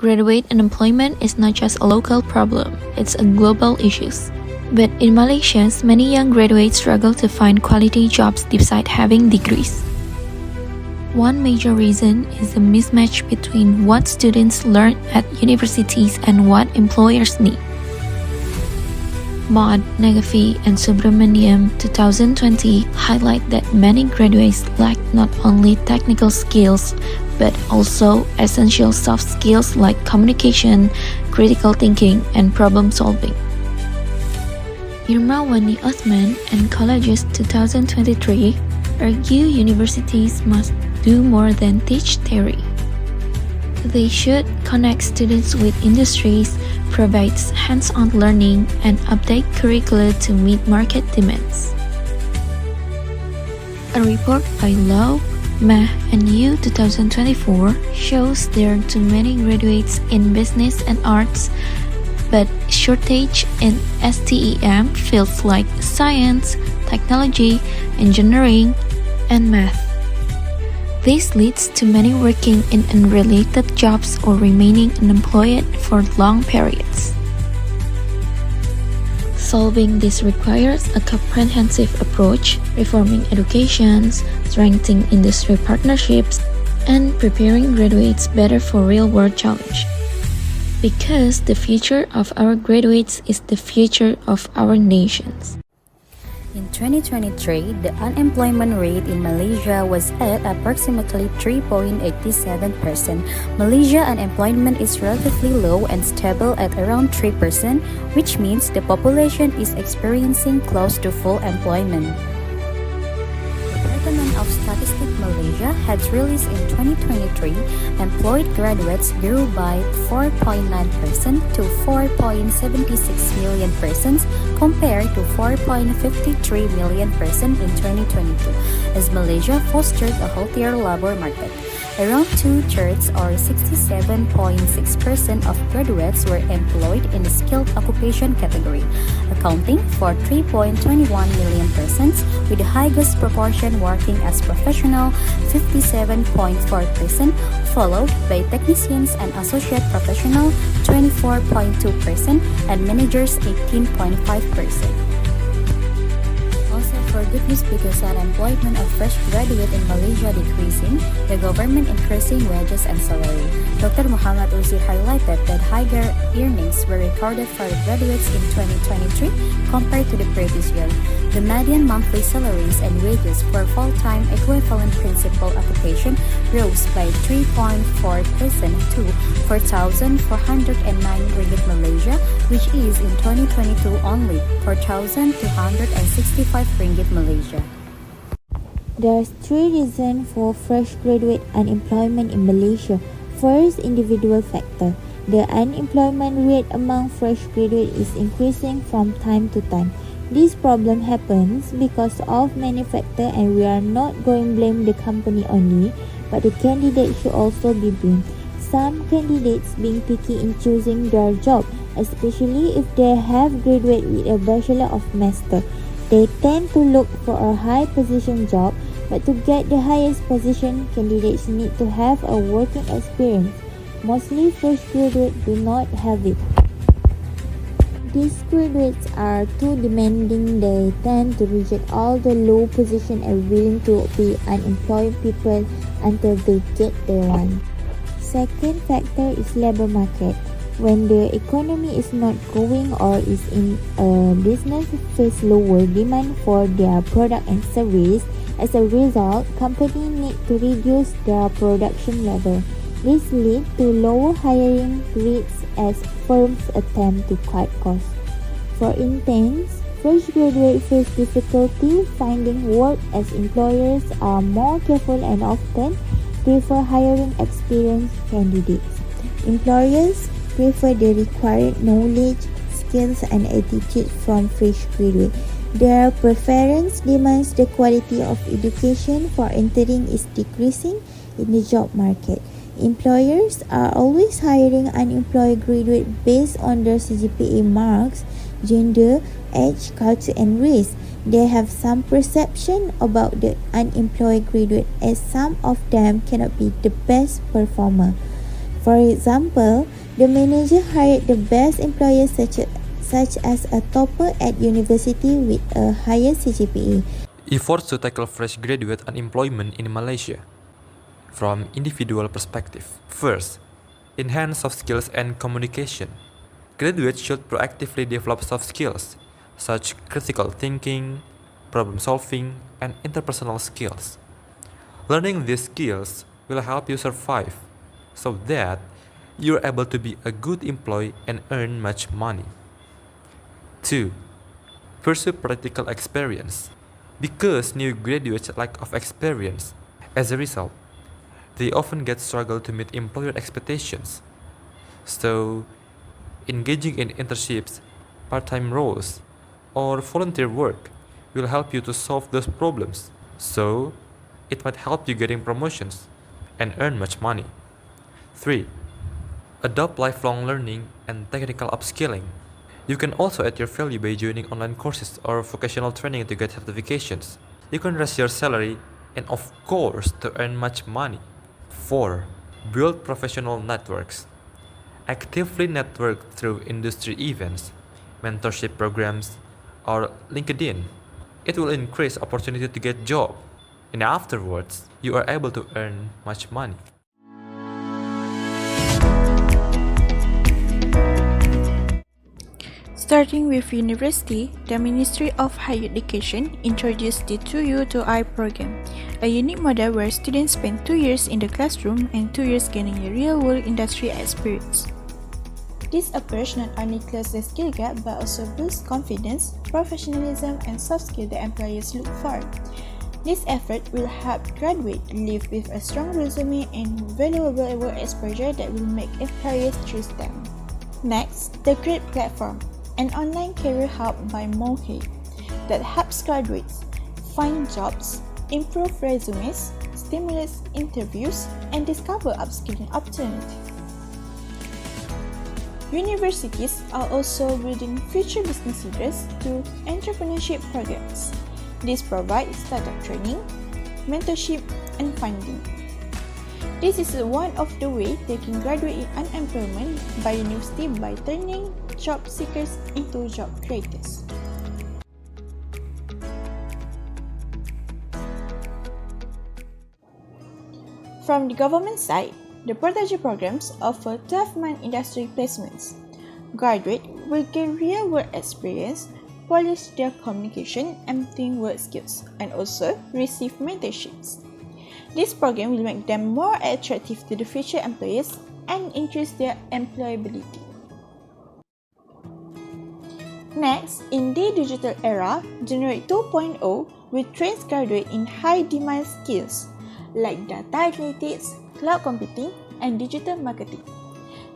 Graduate unemployment is not just a local problem, it's a global issue. But in Malaysia, many young graduates struggle to find quality jobs despite having degrees. One major reason is the mismatch between what students learn at universities and what employers need. Maud, Nagafi, and Subramaniam 2020 highlight that many graduates lack not only technical skills but also essential soft skills like communication, critical thinking, and problem solving. Irmawani Osman and Colleges 2023 argue universities must do more than teach theory. They should connect students with industries, provide hands-on learning, and update curricula to meet market demands. A report by Law, Mah, and U 2024 shows there are too many graduates in business and arts, but shortage in STEM fields like science, technology, engineering, and math. This leads to many working in unrelated jobs or remaining unemployed for long periods. Solving this requires a comprehensive approach, reforming education, strengthening industry partnerships, and preparing graduates better for real-world challenge. Because the future of our graduates is the future of our nations. In 2023, the unemployment rate in Malaysia was at approximately 3.87%. Malaysia unemployment is relatively low and stable at around 3%, which means the population is experiencing close to full employment. Department of Statistics Malaysia has released in 2023, employed graduates grew by 4.9% to 4.76 million persons compared to 4.53 million persons in 2022, as Malaysia fostered a healthier labor market. Around 2/3 or 67.6% of graduates were employed in the skilled occupation category, accounting for 3.21 million persons, with the highest proportion working as professional, 57.4%, followed by technicians and associate professional, 24.2%, and managers, 18.5%. For good news, because unemployment of fresh graduate in Malaysia decreasing, the government increasing wages and salary. Dr. Muhammad Uzi highlighted that higher earnings were recorded for graduates in 2023 compared to the previous year. The median monthly salaries and wages for full-time equivalent principal occupation rose by 3.4% to 4,409 ringgit Malaysia, which is in 2022 only 4,265 ringgit Malaysia. There are three reasons for fresh graduate unemployment in Malaysia. First, individual factor. The unemployment rate among fresh graduates is increasing from time to time. This problem happens because of many factors, and we are not going to blame the company only, but the candidate should also be blamed. Some candidates being picky in choosing their job, especially if they have graduated with a Bachelor of Master. They tend to look for a high position job, but to get the highest position, candidates need to have a working experience. Mostly fresh graduates do not have it. These graduates are too demanding. They tend to reject all the low position and willing to be unemployed people until they get their one. Second factor is labor market. When the economy is not growing or is in a business face lower demand for their product and service, as a result, companies need to reduce their production level. This leads to lower hiring rates as firms attempt to cut costs. For instance, fresh graduates face difficulty finding work as employers are more careful and often prefer hiring experienced candidates. Employers prefer the required knowledge, skills, and attitude from fresh graduates. Their preference demands the quality of education for entering is decreasing in the job market. Employers are always hiring unemployed graduates based on their CGPA marks, gender, age, culture, and race. They have some perception about the unemployed graduate, as some of them cannot be the best performer. For example, the manager hired the best employees such as a topper at university with a higher CGPA. Efforts to tackle fresh graduate unemployment in Malaysia. From individual perspective. First, enhance soft skills and communication. Graduates should proactively develop soft skills, such critical thinking, problem solving, and interpersonal skills. Learning these skills will help you survive, so that you're able to be a good employee and earn much money. 2. Pursue practical experience. Because new graduates lack of experience, as a result, they often struggle to meet employer expectations. So, engaging in internships, part-time roles, or volunteer work will help you to solve those problems. So, it might help you getting promotions and earn much money. 3. Adopt lifelong learning and technical upskilling. You can also add your value by joining online courses or vocational training to get certifications. You can raise your salary and of course to earn much money. 4. Build professional networks. Actively network through industry events, mentorship programs, or LinkedIn. It will increase opportunity to get job, and afterwards, you are able to earn much money. Starting with university, the Ministry of Higher Education introduced the 2U2I program, a unique model where students spend 2 years in the classroom and 2 years gaining a real-world industry experience. This approach not only closes the skill gap but also builds confidence, professionalism, and soft skills that employers look for. This effort will help graduates live with a strong resume and valuable work exposure that will make employers choose them. Next, the Grade Platform, an online career hub by Mohey that helps graduates find jobs, improve resumes, stimulates interviews, and discover upskilling opportunities. Universities are also building future business leaders through entrepreneurship programs. This provides startup training, mentorship, and funding. This is one of the ways taking graduate unemployment by university by turning job seekers into job creators. From the government side, the Portage programs offer 12-month industry placements. Graduates will gain real-world experience, polish their communication and teamwork skills, and also receive mentorships. This program will make them more attractive to the future employers and increase their employability. Next, in the digital era, Generate 2.0 will train graduates in high-demand skills like data analytics, cloud computing, and digital marketing.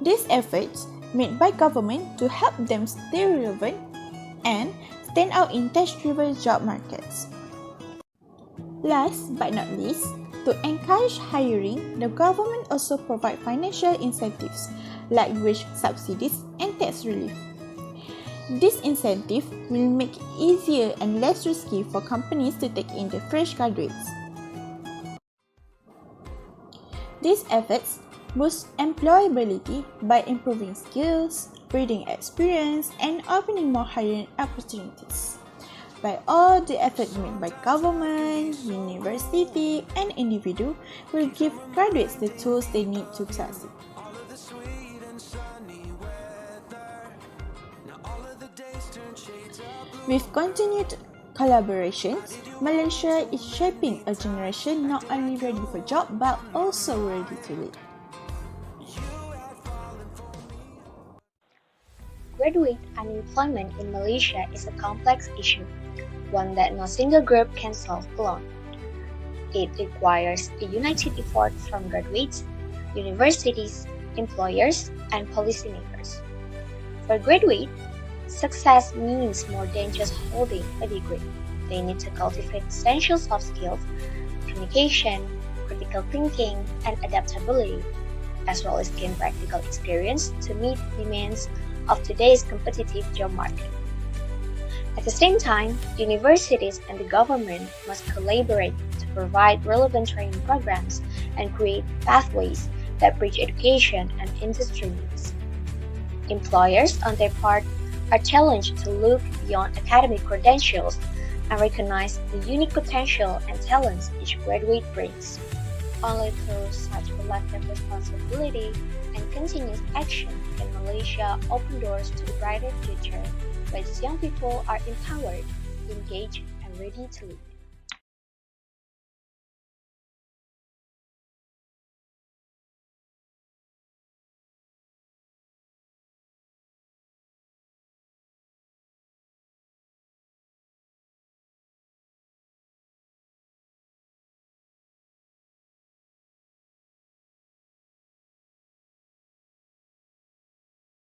These efforts made by government to help them stay relevant and stand out in tech-driven job markets. Last but not least, to encourage hiring, the government also provides financial incentives like wage subsidies and tax relief. This incentive will make it easier and less risky for companies to take in the fresh graduates. These efforts boost employability by improving skills, building experience, and opening more hiring opportunities. By all the efforts made by government, university, and individual will give graduates the tools they need to succeed. With continued collaborations, Malaysia is shaping a generation not only ready for job but also ready to lead. Graduate unemployment in Malaysia is a complex issue, one that no single group can solve alone. It requires a united effort from graduates, universities, employers, and policymakers. For graduates, success means more than just holding a degree. They need to cultivate essential soft skills, communication, critical thinking, and adaptability, as well as gain practical experience to meet demands of today's competitive job market. At the same time, universities and the government must collaborate to provide relevant training programs and create pathways that bridge education and industry needs. Employers, on their part, are challenged to look beyond academic credentials and recognize the unique potential and talents each graduate brings. Only through such collective responsibility and continuous action can Malaysia open doors to a brighter future, where young people are empowered, engaged, and ready to lead.